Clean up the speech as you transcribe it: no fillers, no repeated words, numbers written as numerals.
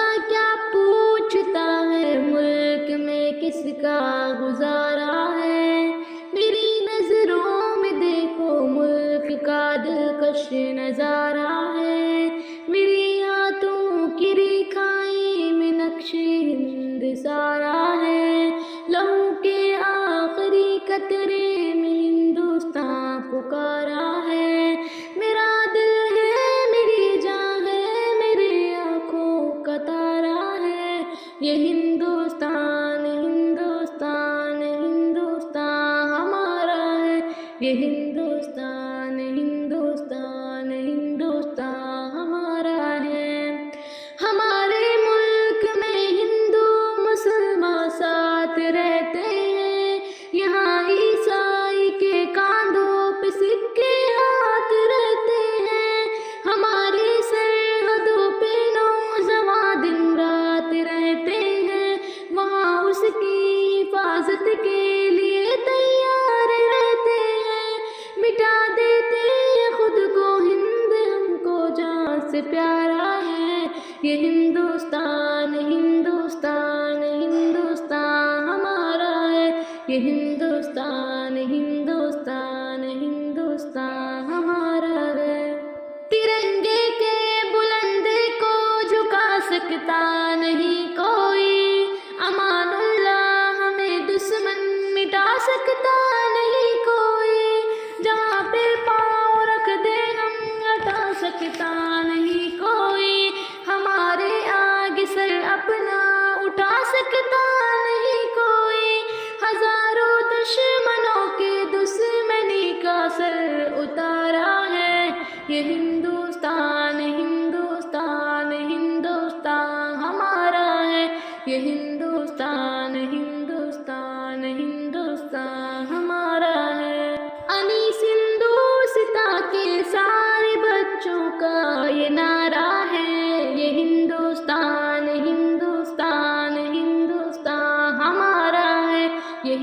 خدا کیا پوچھتا ہے ملک میں کس کا گزارا ہے، میری نظروں میں دیکھو ملک کا دلکش نظارہ ہے، میری ہاتھوں کی ریکھائی میں نقش ہند سارا ہے، لہو کے آخری قطرے میں ہندوستان پکارا ہے، میرا دل ہے میری جان ہے میرے آنکھوں کا تارا ہے، یہ ہندوستان ہندوستان ہندوستان ہمارا ہے، یہ ہندوستان ہندوستان ہندوستان ہمارا ہے، ہمارے ملک میں ہندو مسلمان ساتھ رہتے ہیں، یہاں عیسائی کے کاندھوں پہ سکے ہاتھ رہتے ہیں، ہماری سرحدوں پہ نوجوان دن رات رہتے ہیں، وہاں اس کی حفاظت کے لیے تیار رہتے ہیں، مٹا دیتے ہیں خود کو ہند ہم کو جان سے پیارا ہے، یہ ہندوستان ہندوستان ہندوستان ہمارا ہے، یہ ہندوستان ہندوستان ہندوستان ہمارا ہے، ترنگے کے بلندے کو جھکا سکتا نہیں کوئی، امان اللہ ہمیں دشمن مٹا سکتا نہیں کوئی، جہاں پہ پاؤں رکھ دے ہم ہٹا سکتا نہیں کوئی، ہمارے آگے سر اپنا اٹھا سکتا نہیں کوئی، ہزاروں دشمنوں کے دشمنی کا سر اتارا ہے، یہ ہندوستان ہندوستان ہندوستان ہمارا ہے، یہ ہندوستان ہندوستان ہندوستان ہمارا ہے، انیس ہندوستا کے سارے بچوں کا یہ نعرہ ہے، یہ ہندوستان ہندوستان ہندوستان ہمارا ہے، یہ